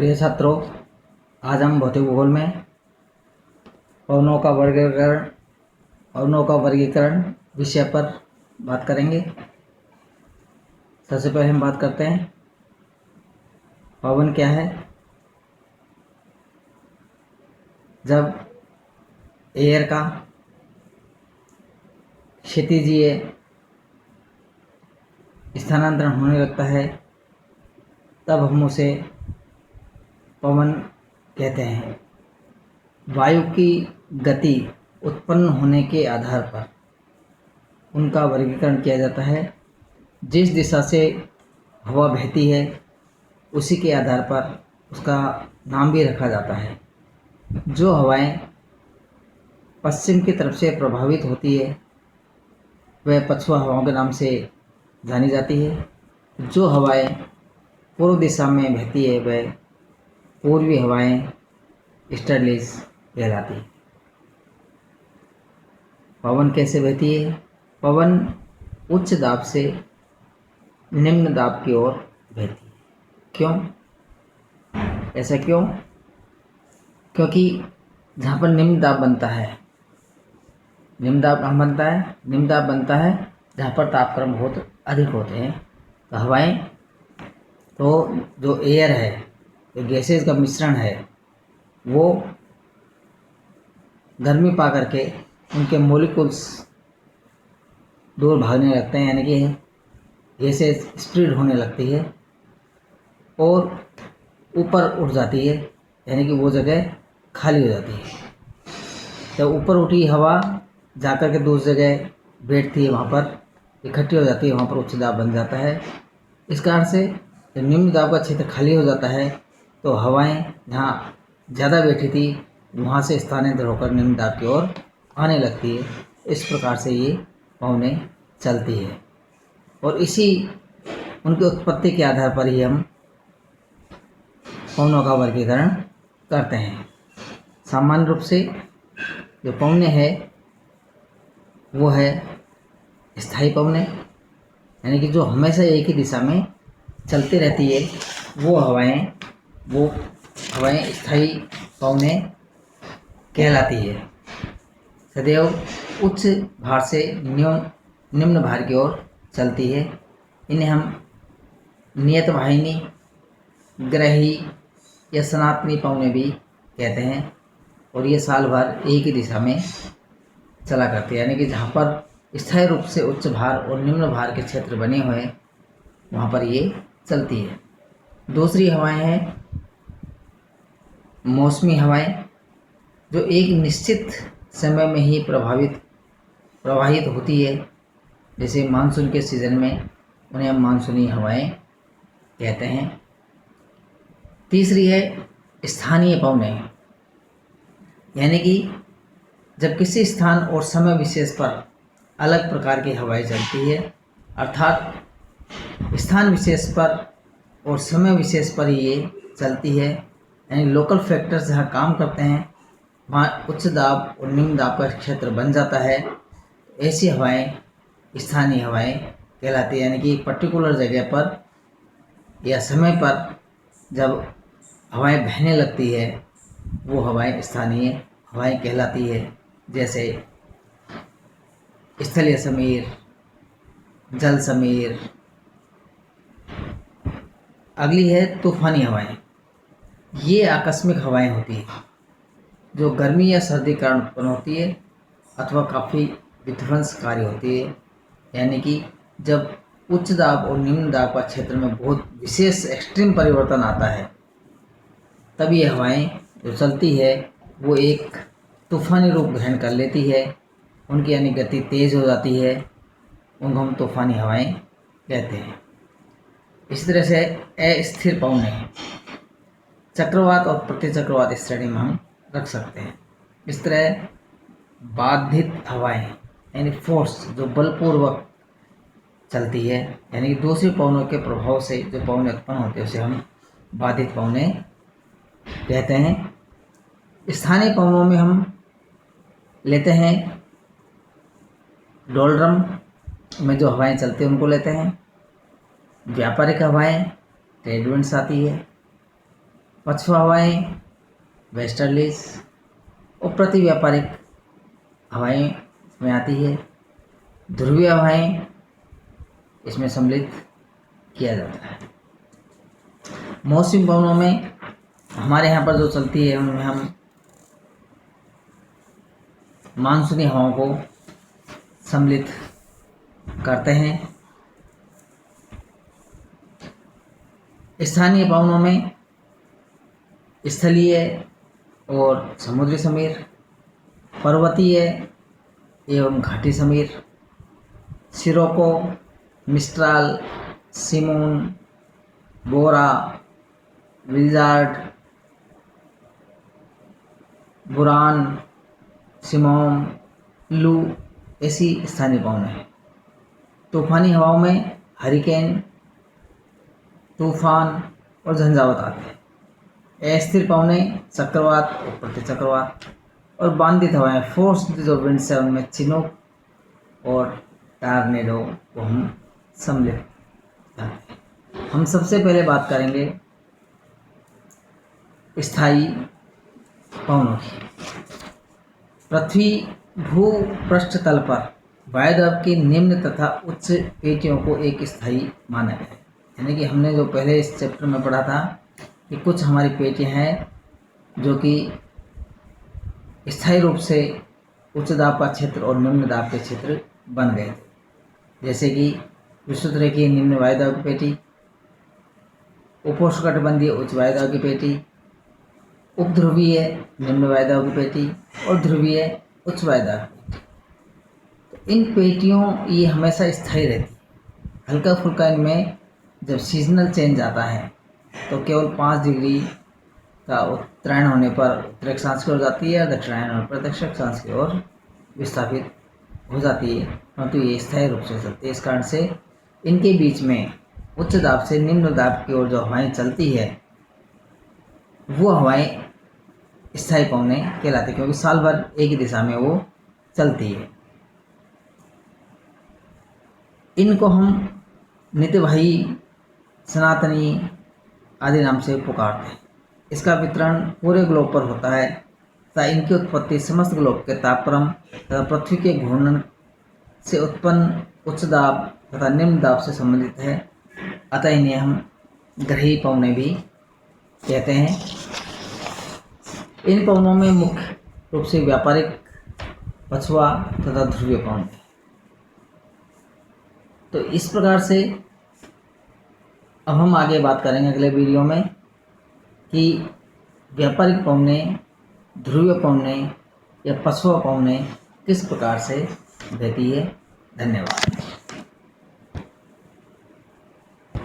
प्रिय छात्रों, आज हम भौतिक भूगोल में पवनों का वर्गीकरण विषय पर बात करेंगे। सबसे पहले हम बात करते हैं पवन क्या है। जब एयर का क्षितिजीय स्थानांतरण होने लगता है तब हम उसे पवन कहते हैं। वायु की गति उत्पन्न होने के आधार पर उनका वर्गीकरण किया जाता है। जिस दिशा से हवा बहती है उसी के आधार पर उसका नाम भी रखा जाता है। जो हवाएं पश्चिम की तरफ से प्रभावित होती है वह पछुआ हवाओं के नाम से जानी जाती है। जो हवाएं पूर्व दिशा में बहती है वह पूर्वी हवाएं ईस्टर्लीज कहलाती है। पवन कैसे बहती है? पवन उच्च दाब से निम्न दाब की ओर बहती है। क्यों? ऐसा क्यों? क्योंकि जहाँ पर निम्न दाब बनता है, निम्न दाब कहाँ बनता है? निम्न दाब बनता है जहाँ पर तापक्रम बहुत अधिक होते हैं। तो हवाएं, तो जो एयर है, जो गैसेज का मिश्रण है, वो गर्मी पा करके उनके मॉलिक्यूल्स दूर भागने लगते हैं, यानी कि गैसेज स्प्रेड होने लगती है और ऊपर उठ जाती है, यानी कि वो जगह खाली हो जाती है। जब ऊपर उठी हवा जाकर के दूसरी जगह बैठती है, वहाँ पर इकट्ठी हो जाती है, वहाँ पर उच्च दाब बन जाता है। इस कारण से जब निम्न दाब का क्षेत्र खाली हो जाता है तो हवाएं जहाँ ज़्यादा बैठी थी वहाँ से स्थानांतरित होकर निम्न दाब की ओर आने लगती है। इस प्रकार से ये पवनें चलती है और इसी उनकी उत्पत्ति के आधार पर ही हम पवनों का वर्गीकरण करते हैं। सामान्य रूप से जो पवनें हैं वो है स्थायी पवनें, यानी कि जो हमेशा एक ही दिशा में चलती रहती है वो हवाएं स्थायी पवनें कहलाती है। सदैव उच्च भार से निम्न भार की ओर चलती है। इन्हें हम नियत वाहिनी, ग्रही या सनातनी पवनें भी कहते हैं और ये साल भर एक ही दिशा में चला करती है, यानी कि जहाँ पर स्थायी रूप से उच्च भार और निम्न भार के क्षेत्र बने हुए हैं वहाँ पर ये चलती है। दूसरी हवाएं हैं मौसमी हवाएं, जो एक निश्चित समय में ही प्रवाहित होती है। जैसे मानसून के सीज़न में उन्हें हम मानसूनी हवाएं कहते हैं। तीसरी है स्थानीय पवनें, यानी कि जब किसी स्थान और समय विशेष पर अलग प्रकार की हवाएं चलती है, अर्थात स्थान विशेष पर और समय विशेष पर ये चलती है, यानी लोकल फैक्टर्स जहाँ काम करते हैं वहाँ उच्च दाब और निम्न दाब का क्षेत्र बन जाता है। ऐसी हवाएं स्थानीय हवाएं कहलाती है, यानी कि पर्टिकुलर जगह पर या समय पर जब हवाएं बहने लगती है वो हवाएं स्थानीय हवाएं कहलाती है। जैसे स्थलीय समीर, जल समीर। अगली है तूफानी हवाएं। ये आकस्मिक हवाएं होती हैं जो गर्मी या सर्दी के कारण उत्पन्न होती है अथवा काफ़ी विध्वंसकारी होती है, यानी कि जब उच्च दाब और निम्न दाब का क्षेत्र में बहुत विशेष एक्सट्रीम परिवर्तन आता है तब ये हवाएं जो चलती है वो एक तूफानी रूप ग्रहण कर लेती है। उनकी यानी गति तेज़ हो जाती है, उनको हम तूफानी हवाएं कहते हैं। इसी तरह से अस्थिर पवनें चक्रवात और प्रतिचक्रवात इस श्रेणी में हम रख सकते हैं। इस तरह बाधित हवाएं यानी फोर्स जो बलपूर्वक चलती है, यानी कि दूसरी पवनों के प्रभाव से जो पवनें उत्पन्न होती है उसे हम बाधित पवनें कहते हैं। स्थानीय पवनों में हम लेते हैं डोलड्रम में जो हवाएं चलती हैं उनको लेते हैं। व्यापारिक हवाएं ट्रेड विंड्स आती है। पछुआ हवाएं वेस्टर्लीज और प्रति व्यापारिक हवाएं इसमें आती है। ध्रुवीय हवाएं इसमें सम्मिलित किया जाता है। मौसमी पवनों में हमारे यहाँ पर जो चलती है उनमें हम मानसूनी हवाओं को सम्मिलित करते हैं। स्थानीय पवनों में स्थलीय और समुद्री समीर, पर्वतीय एवं घाटी समीर, सिरोको, मिस्ट्राल, सिमोन, बोरा, विजार्ड, बुरान, सिमोम, लू ऐसी स्थानीय पवन है। तूफानी हवाओं में हरिकेन, तूफान और झंझावात आते हैं। अस्थिर पवनें चक्रवात और प्रतिचक्रवात और बांधित हवाएं फोर्स्ड जो विंड्स है उनमें चिनूक और टॉर्नेडो को हम सम्मिलित करते हैं। हम सबसे पहले बात करेंगे स्थायी पवनों की। पृथ्वी भूपृष्ठ तल पर वायुदाब की निम्न तथा उच्च पेटियों को एक स्थायी माना गया है। यानी कि हमने जो पहले इस चैप्टर में पढ़ा था कि कुछ हमारी पेटियां हैं जो कि स्थायी रूप से उच्च दाब का क्षेत्र और निम्न दाब के क्षेत्र बन गए थे, जैसे कि विषुवतरेखीय निम्न वायुदाब की पेटी, उपोष्णकटिबंधीय उच्च वायुदाब की पेटी, उपध्रुवीय निम्न वायुदाब की पेटी और ध्रुवीय उच्च वायुदाब की पेटी। तो इन पेटियों ये हमेशा स्थायी रहती है। हल्का फुल्का इनमें जब सीजनल चेंज आता है तो केवल 5 डिग्री का उत्तरायण होने पर उत्तरी अक्षांश की ओर जाती है और दक्षिणायन होने पर दक्षिण अक्षांश की ओर विस्थापित हो जाती है, परंतु ये स्थायी रूप से चलती है। इस कारण से इनके बीच में उच्च दाब से निम्न दाब की ओर जो हवाएं चलती है वो हवाएं स्थायी पवनें कहलाती है, क्योंकि साल भर एक ही दिशा में वो चलती है। इनको हम नित्यवाही, सनातनी आदि नाम से पुकारते हैं। इसका वितरण पूरे ग्लोब पर होता है तथा इनकी उत्पत्ति समस्त ग्लोब के तापक्रम तथा पृथ्वी के घूर्णन से उत्पन्न उच्च दाब तथा निम्न दाब से संबंधित है। अतः इन्हें हम ग्रही पवनें भी कहते हैं। इन पवनों में मुख्य रूप से व्यापारिक, पछुआ तथा ध्रुवीय पवन है। तो इस प्रकार से अब हम आगे बात करेंगे अगले वीडियो में कि व्यापारिक पवनें, ध्रुवीय पवनें या पछुआ पवनें किस प्रकार से बहती है। धन्यवाद।